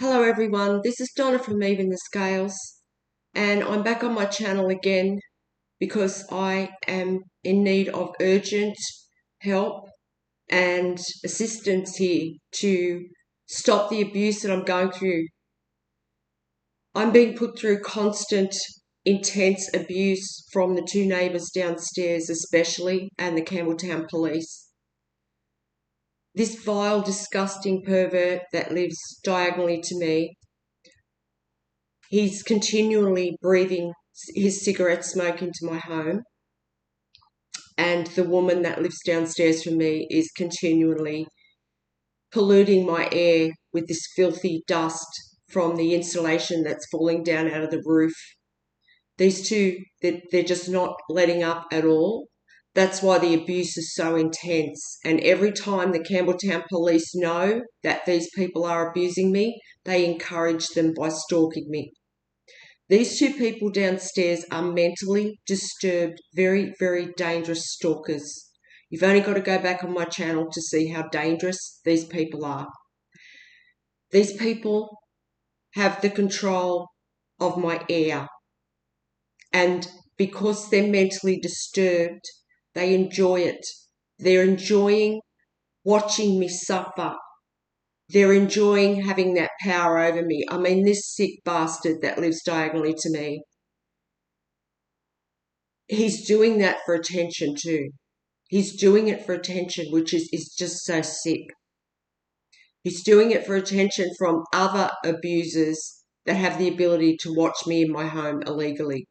Hello everyone, this is Donna from Even the Scales, and I'm back on my channel again because I am in need of urgent help and assistance here to stop the abuse that I'm going through. I'm being put through constant, intense abuse from the two neighbours downstairs especially, and the Campbelltown police. This vile, disgusting pervert that lives diagonally to me, he's continually breathing his cigarette smoke into my home, and the woman that lives downstairs from me is continually polluting my air with this filthy dust from the insulation that's falling down out of the roof. These two, they're just not letting up at all. That's why the abuse is so intense. And every time the Campbelltown police know that these people are abusing me, they encourage them by stalking me. These two people downstairs are mentally disturbed, very, very dangerous stalkers. You've only got to go back on my channel to see how dangerous these people are. These people have the control of my air, and because they're mentally disturbed, they enjoy it. They're enjoying watching me suffer. They're enjoying having that power over me. I mean, this sick bastard that lives diagonally to me, he's doing that for attention too. He's doing it for attention, which is just so sick. He's doing it for attention from other abusers that have the ability to watch me in my home illegally.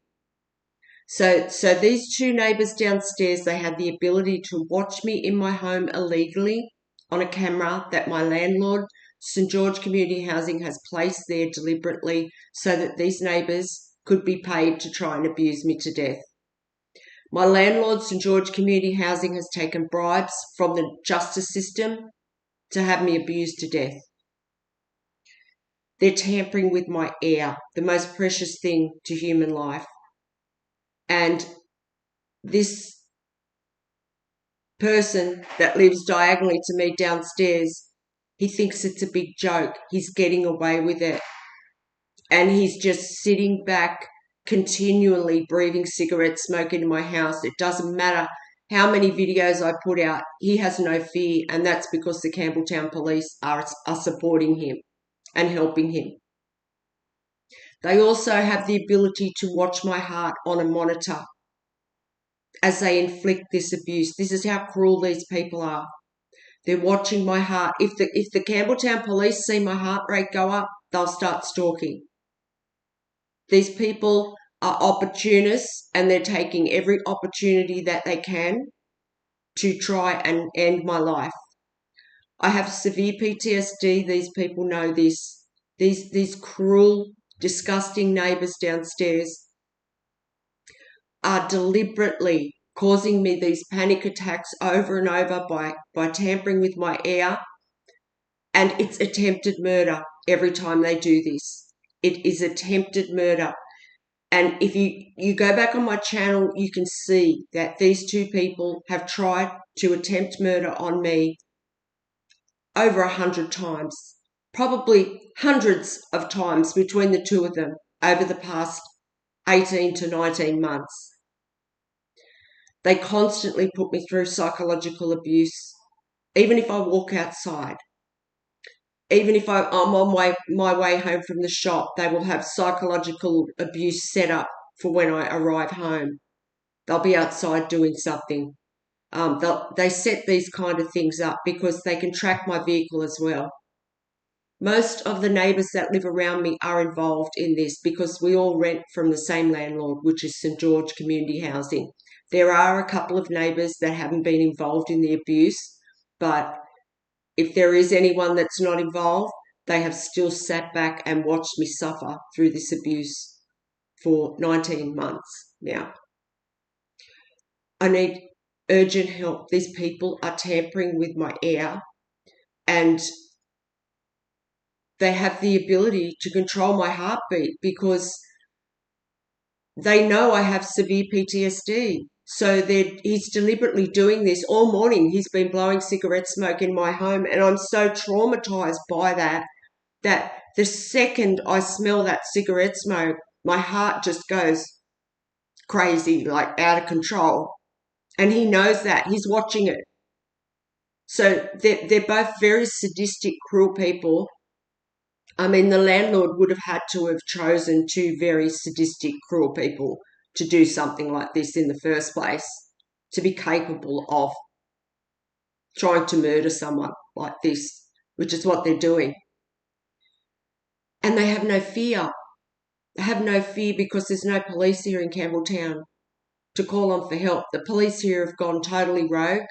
So these two neighbours downstairs, they had the ability to watch me in my home illegally on a camera that my landlord, St George Community Housing, has placed there deliberately so that these neighbours could be paid to try and abuse me to death. My landlord, St George Community Housing, has taken bribes from the justice system to have me abused to death. They're tampering with my air, the most precious thing to human life. And this person that lives diagonally to me downstairs, he thinks it's a big joke. He's getting away with it. And he's just sitting back, continually breathing cigarette smoke into my house. It doesn't matter how many videos I put out. He has no fear, and that's because the Campbelltown police are supporting him and helping him. They also have the ability to watch my heart on a monitor as they inflict this abuse. This is how cruel these people are. They're watching my heart. If the Campbelltown police see my heart rate go up, they'll start stalking. These people are opportunists, and they're taking every opportunity that they can to try and end my life. I have severe PTSD. These people know this. These cruel, disgusting neighbours downstairs are deliberately causing me these panic attacks over and over by tampering with my air, and it's attempted murder every time they do this. It is attempted murder. And if you go back on my channel, you can see that these two people have tried to attempt murder on me over 100 times, probably hundreds of times between the two of them over the past 18 to 19 months. They constantly put me through psychological abuse. Even if I walk outside, even if I'm on my way home from the shop, they will have psychological abuse set up for when I arrive home. They'll be outside doing something. They set these kind of things up because they can track my vehicle as well. Most of the neighbours that live around me are involved in this because we all rent from the same landlord, which is St George Community Housing. There are a couple of neighbours that haven't been involved in the abuse, but if there is anyone that's not involved, they have still sat back and watched me suffer through this abuse for 19 months now. I need urgent help. These people are tampering with my air, and they have the ability to control my heartbeat because they know I have severe PTSD. So he's deliberately doing this all morning. He's been blowing cigarette smoke in my home, and I'm so traumatized by that that the second I smell that cigarette smoke, my heart just goes crazy, like out of control. And he knows that. He's watching it. So they're both very sadistic, cruel people. I mean, the landlord would have had to have chosen two very sadistic, cruel people to do something like this in the first place, to be capable of trying to murder someone like this, which is what they're doing. And they have no fear. They have no fear because there's no police here in Campbelltown to call on for help. The police here have gone totally rogue.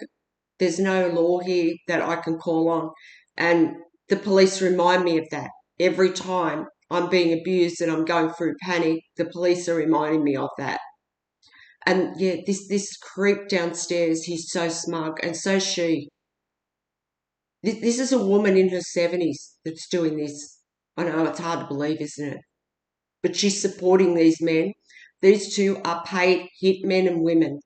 There's no law here that I can call on. And the police remind me of that. Every time I'm being abused and I'm going through panic, the police are reminding me of that. And yeah, this creep downstairs, he's so smug, and so she. This is a woman in her 70s that's doing this. I know it's hard to believe, isn't it? But she's supporting these men. These two are paid hitmen and women.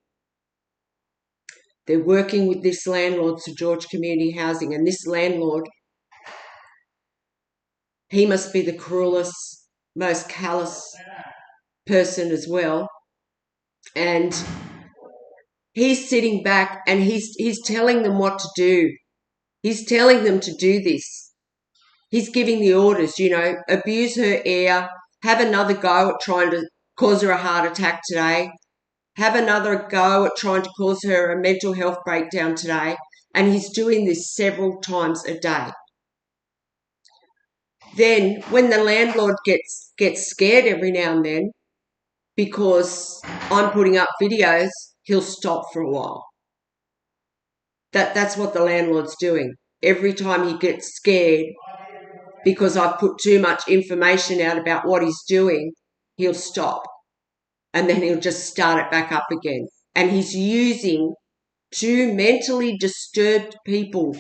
They're working with this landlord, St George Community Housing, and this landlord, he must be the cruelest, most callous person as well. And he's sitting back and he's telling them what to do. He's telling them to do this. He's giving the orders, abuse her ear, have another go at trying to cause her a heart attack today, have another go at trying to cause her a mental health breakdown today. And he's doing this several times a day. Then when the landlord gets scared every now and then because I'm putting up videos, he'll stop for a while. That's what the landlord's doing. Every time he gets scared because I've put too much information out about what he's doing, he'll stop. And then he'll just start it back up again. And he's using two mentally disturbed people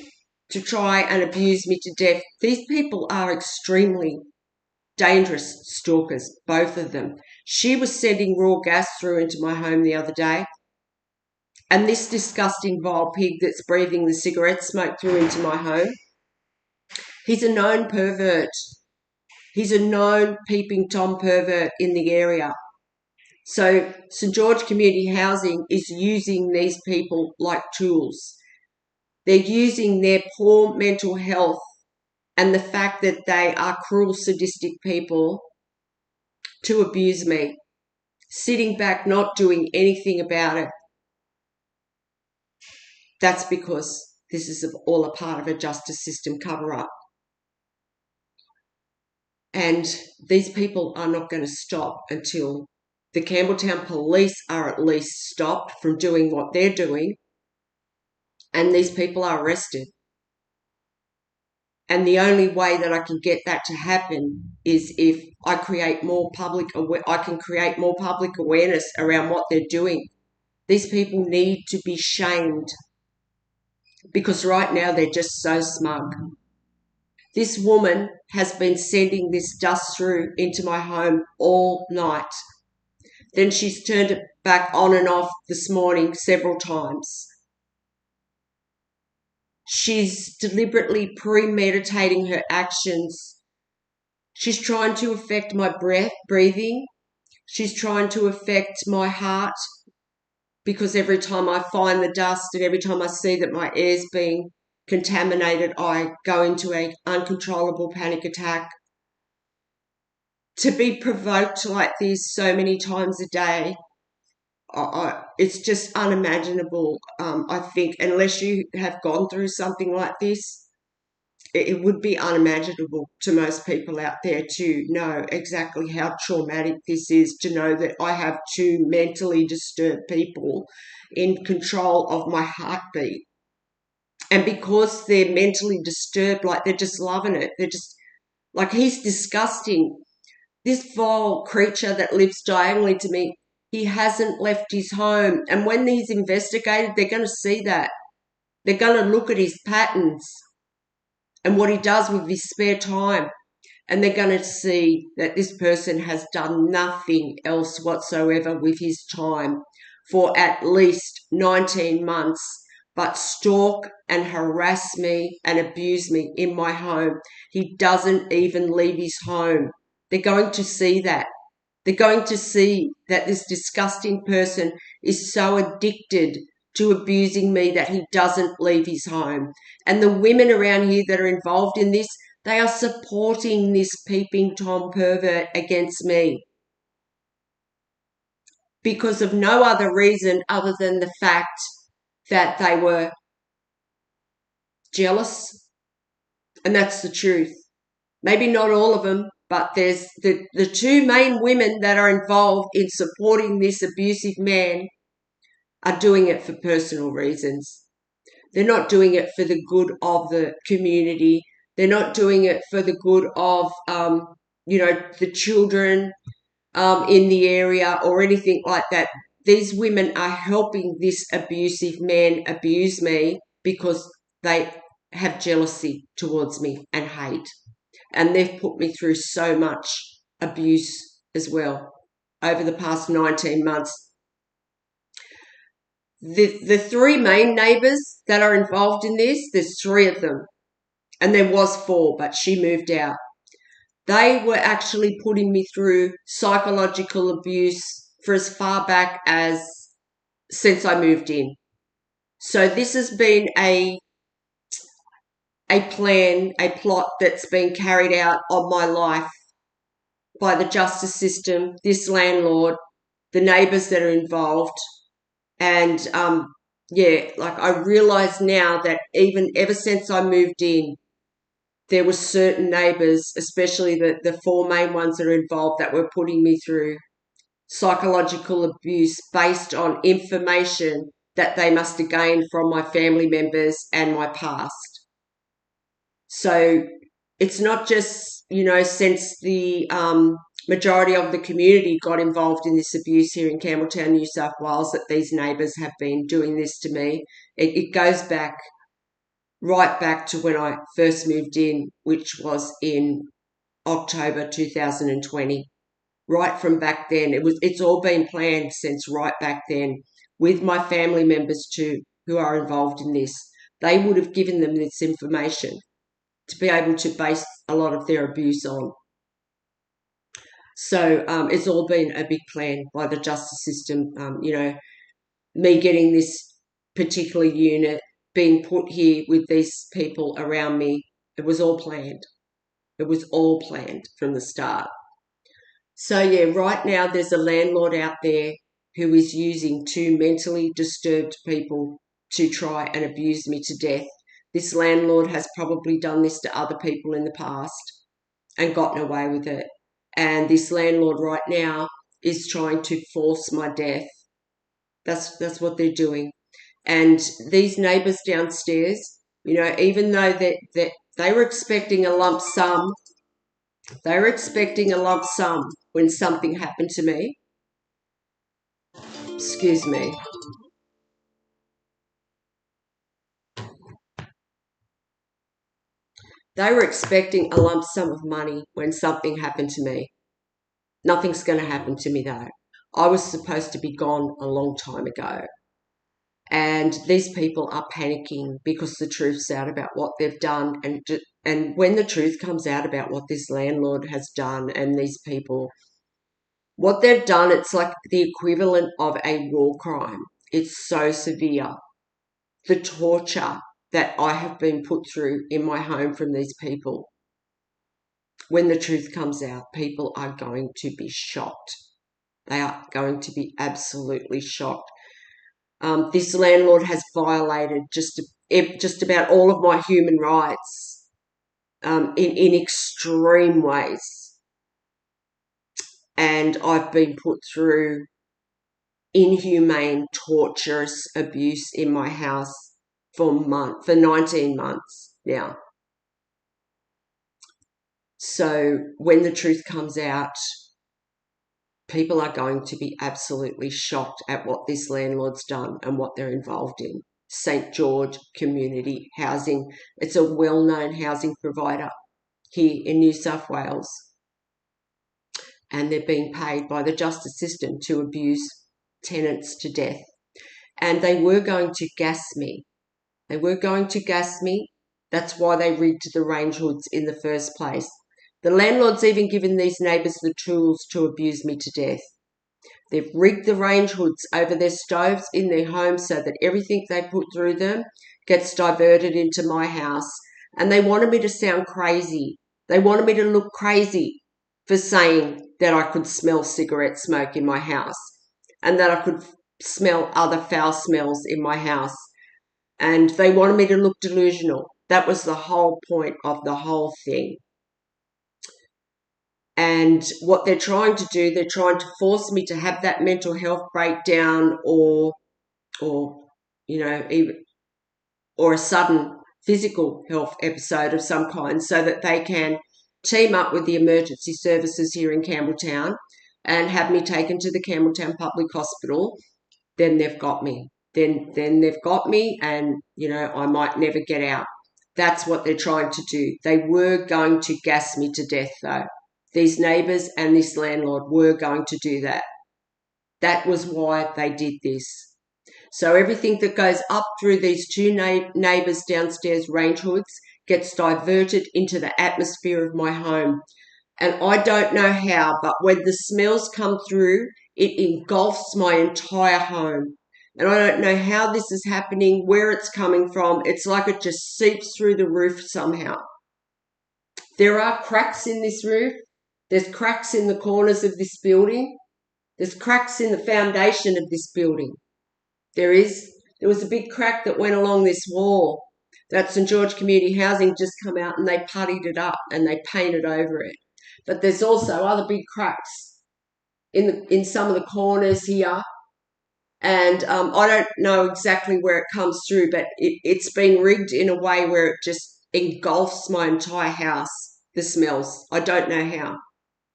to try and abuse me to death. These people are extremely dangerous stalkers, both of them. She was sending raw gas through into my home the other day. And this disgusting vile pig that's breathing the cigarette smoke through into my home, he's a known pervert. He's a known peeping Tom pervert in the area. So St George Community Housing is using these people like tools. They're using their poor mental health and the fact that they are cruel, sadistic people to abuse me, sitting back, not doing anything about it. That's because this is all a part of a justice system cover-up. And these people are not going to stop until the Campbelltown police are at least stopped from doing what they're doing and these people are arrested. And the only way that I can get that to happen is if I create more public awareness around what they're doing. These people need to be shamed because right now they're just so smug. This woman has been sending this dust through into my home all night. Then she's turned it back on and off this morning several times. She's deliberately premeditating her actions. She's trying to affect my breathing. She's trying to affect my heart because every time I find the dust and every time I see that my air's being contaminated, I go into an uncontrollable panic attack. To be provoked like this so many times a day, it's just unimaginable. I think unless you have gone through something like this, it would be unimaginable to most people out there to know exactly how traumatic this is, to know that I have two mentally disturbed people in control of my heartbeat. And because they're mentally disturbed, like they're just loving it. They're just, like, he's disgusting. This vile creature that lives diagonally to me, he hasn't left his home. And when he's investigated, they're going to see that. They're going to look at his patterns and what he does with his spare time. And they're going to see that this person has done nothing else whatsoever with his time for at least 19 months but stalk and harass me and abuse me in my home. He doesn't even leave his home. They're going to see that. They're going to see that this disgusting person is so addicted to abusing me that he doesn't leave his home. And the women around here that are involved in this, they are supporting this peeping Tom pervert against me because of no other reason other than the fact that they were jealous. And that's the truth. Maybe not all of them, but there's the two main women that are involved in supporting this abusive man are doing it for personal reasons. They're not doing it for the good of the community. They're not doing it for the good of, the children in the area or anything like that. These women are helping this abusive man abuse me because they have jealousy towards me and hate. And they've put me through so much abuse as well over the past 19 months. The three main neighbours that are involved in this, there's three of them. And there was four, but she moved out. They were actually putting me through psychological abuse for as far back as since I moved in. So this has been a plan, a plot that's been carried out on my life by the justice system, this landlord, the neighbours that are involved. And, I realise now that even ever since I moved in, there were certain neighbours, especially the four main ones that are involved, that were putting me through psychological abuse based on information that they must have gained from my family members and my past. So it's not just, since the majority of the community got involved in this abuse here in Campbelltown, New South Wales, that these neighbours have been doing this to me. It goes back right back to when I first moved in, which was in October 2020. Right from back then, it's all been planned since right back then with my family members too, who are involved in this. They would have given them this information to be able to base a lot of their abuse on. So it's all been a big plan by the justice system. Me getting this particular unit, being put here with these people around me, it was all planned. It was all planned from the start. So, right now there's a landlord out there who is using two mentally disturbed people to try and abuse me to death. This landlord has probably done this to other people in the past and gotten away with it. And this landlord right now is trying to force my death. That's what they're doing. And these neighbours downstairs, even though they were expecting a lump sum, when something happened to me. Excuse me. They were expecting a lump sum of money when something happened to me. Nothing's going to happen to me though. I was supposed to be gone a long time ago. And these people are panicking because the truth's out about what they've done. And when the truth comes out about what this landlord has done and these people, what they've done, it's like the equivalent of a war crime. It's so severe. The torture that I have been put through in my home from these people. When the truth comes out, people are going to be shocked. They are going to be absolutely shocked. This landlord has violated just about all of my human rights in extreme ways. And I've been put through inhumane, torturous abuse in my house for 19 months now. So when the truth comes out, people are going to be absolutely shocked at what this landlord's done and what they're involved in. St. George Community Housing. It's a well-known housing provider here in New South Wales. And they're being paid by the justice system to abuse tenants to death. And they were going to gas me. They were going to gas me. That's why they rigged the range hoods in the first place. The landlord's even given these neighbours the tools to abuse me to death. They've rigged the range hoods over their stoves in their homes so that everything they put through them gets diverted into my house. And they wanted me to sound crazy. They wanted me to look crazy for saying that I could smell cigarette smoke in my house and that I could smell other foul smells in my house. And they wanted me to look delusional. That was the whole point of the whole thing. And what they're trying to do, they're trying to force me to have that mental health breakdown or even or a sudden physical health episode of some kind so that they can team up with the emergency services here in Campbelltown and have me taken to the Campbelltown Public Hospital. Then they've got me. Then they've got me and, I might never get out. That's what they're trying to do. They were going to gas me to death, though. These neighbours and this landlord were going to do that. That was why they did this. So everything that goes up through these two neighbours' downstairs range hoods gets diverted into the atmosphere of my home. And I don't know how, but when the smells come through, it engulfs my entire home. And I don't know how this is happening, where it's coming from. It's like it just seeps through the roof somehow. There are cracks in this roof. There's cracks in the corners of this building. There's cracks in the foundation of this building. There was a big crack that went along this wall that St George Community Housing just come out and they puttied it up and they painted over it. But there's also other big cracks in some of the corners here. And I don't know exactly where it comes through, but it's been rigged in a way where it just engulfs my entire house, the smells. I don't know how,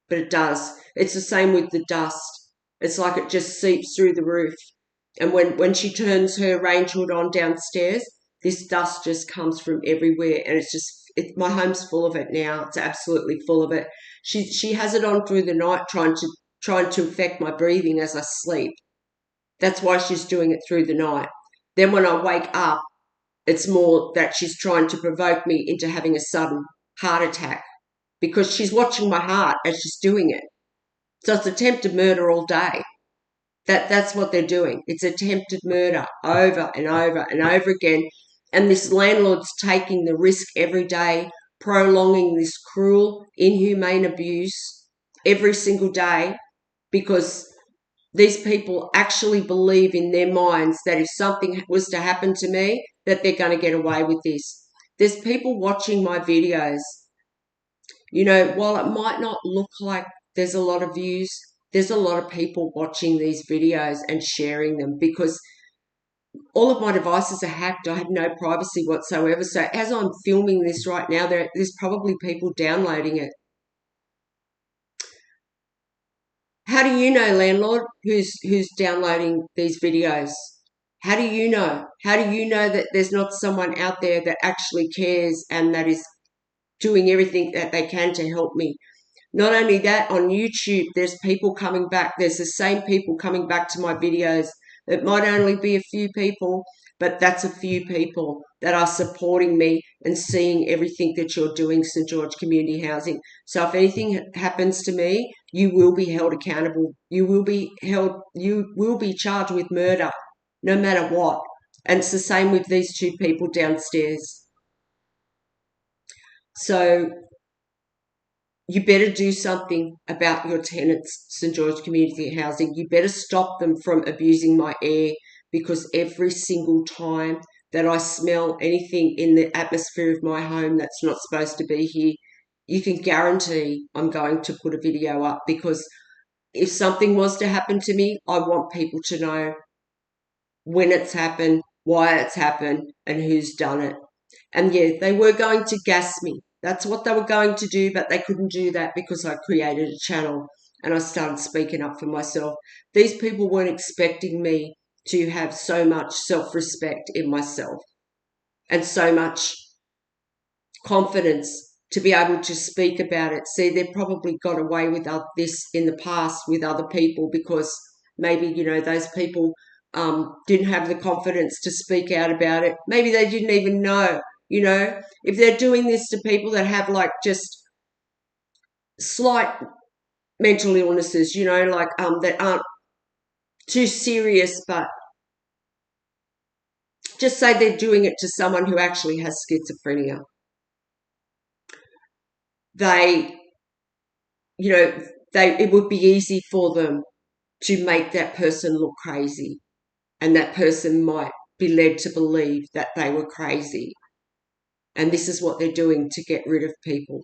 but it does. It's the same with the dust. It's like it just seeps through the roof. And when she turns her range hood on downstairs, this dust just comes from everywhere. And my home's full of it now. It's absolutely full of it. She has it on through the night trying to affect my breathing as I sleep. That's why she's doing it through the night. Then when I wake up, it's more that she's trying to provoke me into having a sudden heart attack because she's watching my heart as she's doing it. So it's attempted murder all day. That's what they're doing. It's attempted murder over and over and over again. And this landlord's taking the risk every day, prolonging this cruel, inhumane abuse every single day because these people actually believe in their minds that if something was to happen to me, that they're going to get away with this. There's people watching my videos. While it might not look like there's a lot of views, there's a lot of people watching these videos and sharing them because all of my devices are hacked. I have no privacy whatsoever. So as I'm filming this right now, there's probably people downloading it. How do you know, landlord, who's downloading these videos? How do you know? How do you know that there's not someone out there that actually cares and that is doing everything that they can to help me? Not only that, on YouTube, there's people coming back. There's the same people coming back to my videos. It might only be a few people, but that's a few people that are supporting me and seeing everything that you're doing, St George Community Housing. So if anything happens to me, you will be held accountable. You will be charged with murder, no matter what. And it's the same with these two people downstairs. So you better do something about your tenants, St George Community Housing. You better stop them from abusing my air because every single time that I smell anything in the atmosphere of my home that's not supposed to be here, you can guarantee I'm going to put a video up because if something was to happen to me, I want people to know when it's happened, why it's happened, and who's done it. And yeah, they were going to gas me. That's what they were going to do, but they couldn't do that because I created a channel and I started speaking up for myself. These people weren't expecting me to have so much self-respect in myself and so much confidence to be able to speak about it. See, they've probably got away with this in the past with other people because maybe, those people didn't have the confidence to speak out about it. Maybe they didn't even know, if they're doing this to people that have like just slight mental illnesses, that aren't too serious, but just say they're doing it to someone who actually has schizophrenia. It would be easy for them to make that person look crazy, and that person might be led to believe that they were crazy. And this is what they're doing to get rid of people.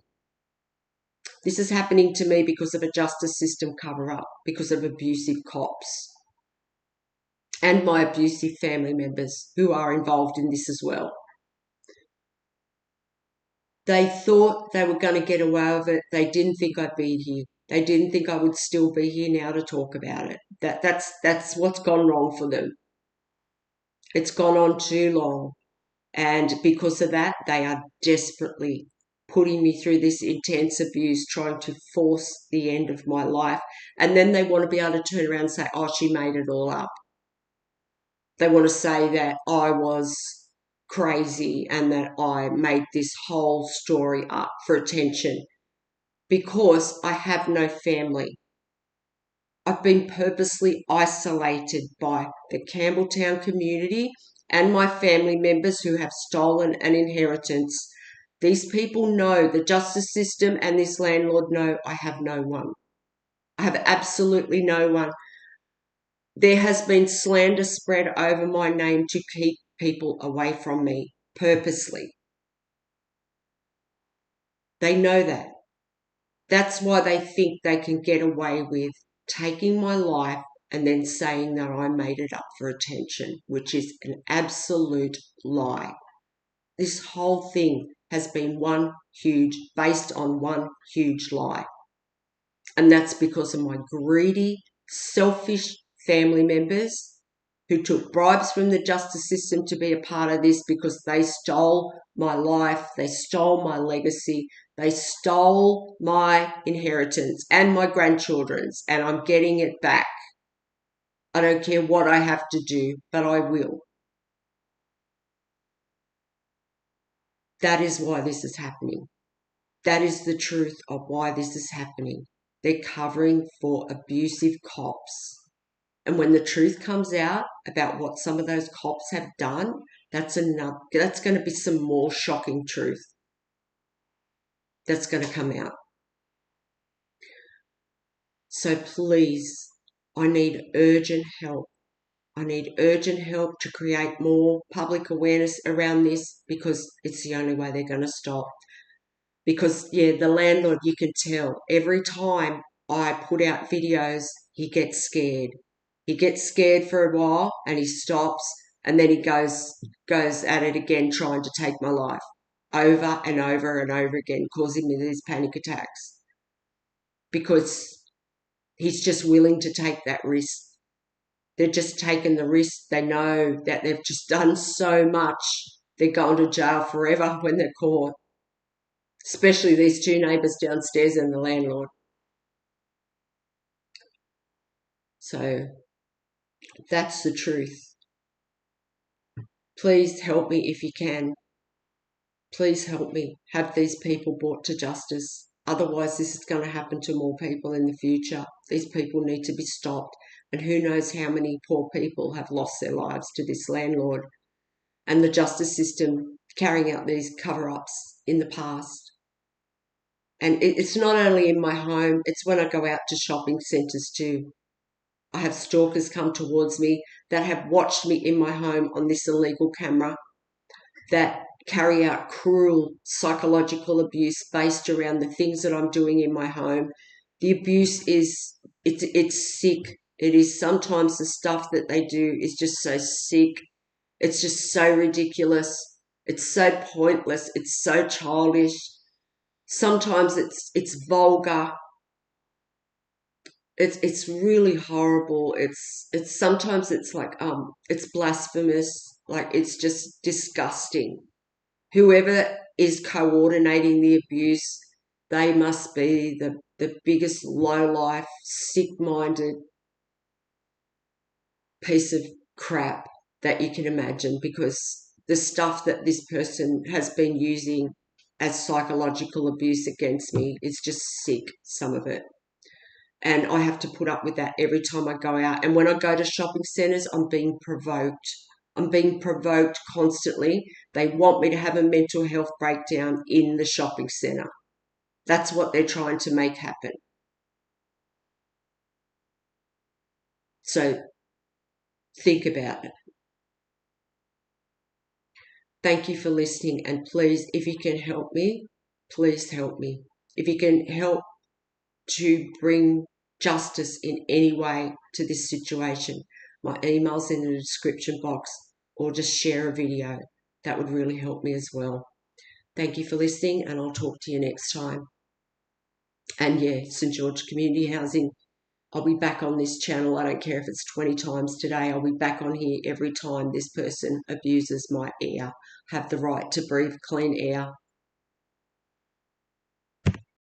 This is happening to me because of a justice system cover-up, because of abusive cops and my abusive family members who are involved in this as well. They thought they were going to get away with it. They didn't think I'd be here. They didn't think I would still be here now to talk about it. That's what's gone wrong for them. It's gone on too long. And because of that, they are desperately putting me through this intense abuse, trying to force the end of my life. And then they want to be able to turn around and say, oh, she made it all up. They want to say that I was crazy and that I made this whole story up for attention because I have no family. I've been purposely isolated by the Campbelltown community and my family members who have stolen an inheritance. These people know, the justice system and this landlord know I have no one. I have absolutely no one. There has been slander spread over my name to keep people away from me, purposely. They know that. That's why they think they can get away with taking my life and then saying that I made it up for attention, which is an absolute lie. This whole thing has been based on one huge lie. And that's because of my greedy, selfish family members who took bribes from the justice system to be a part of this because they stole my life, they stole my legacy, they stole my inheritance and my grandchildren's, and I'm getting it back. I don't care what I have to do, but I will. That is why this is happening. That is the truth of why this is happening. They're covering for abusive cops. And when the truth comes out about what some of those cops have done, that's going to be some more shocking truth that's going to come out. So please, I need urgent help. I need urgent help to create more public awareness around this because it's the only way they're going to stop. Because, the landlord, you can tell, every time I put out videos, he gets scared. He gets scared for a while and he stops, and then he goes at it again, trying to take my life over and over and over again, causing me these panic attacks because he's just willing to take that risk. They're just taking the risk. They know that they've just done so much. They're going to jail forever when they're caught, especially these two neighbours downstairs and the landlord. So that's the truth. Please help me if you can. Please help me have these people brought to justice. Otherwise, this is going to happen to more people in the future. These people need to be stopped. And who knows how many poor people have lost their lives to this landlord and the justice system carrying out these cover-ups in the past. And it's not only in my home, it's when I go out to shopping centres too. I have stalkers come towards me that have watched me in my home on this illegal camera that carry out cruel psychological abuse based around the things that I'm doing in my home. The abuse it's sick. It is sometimes the stuff that they do is just so sick. It's just so ridiculous. It's so pointless. It's so childish. Sometimes it's vulgar. It's really horrible. It's sometimes it's like it's blasphemous. Like it's just disgusting. Whoever is coordinating the abuse, they must be the biggest lowlife, sick-minded piece of crap that you can imagine, because the stuff that this person has been using as psychological abuse against me is just sick, some of it. And I have to put up with that every time I go out. And when I go to shopping centres, I'm being provoked. I'm being provoked constantly. They want me to have a mental health breakdown in the shopping centre. That's what they're trying to make happen. So think about it. Thank you for listening. And please, if you can help me, please help me. If you can help to bring justice in any way to this situation, my email's in the description box, or just share a video. That would really help me as well. Thank you for listening, and I'll talk to you next time. And yeah, St. George Community Housing, I'll be back on this channel. I don't care if it's 20 times today. I'll be back on here every time this person abuses my air. Have the right to breathe clean air.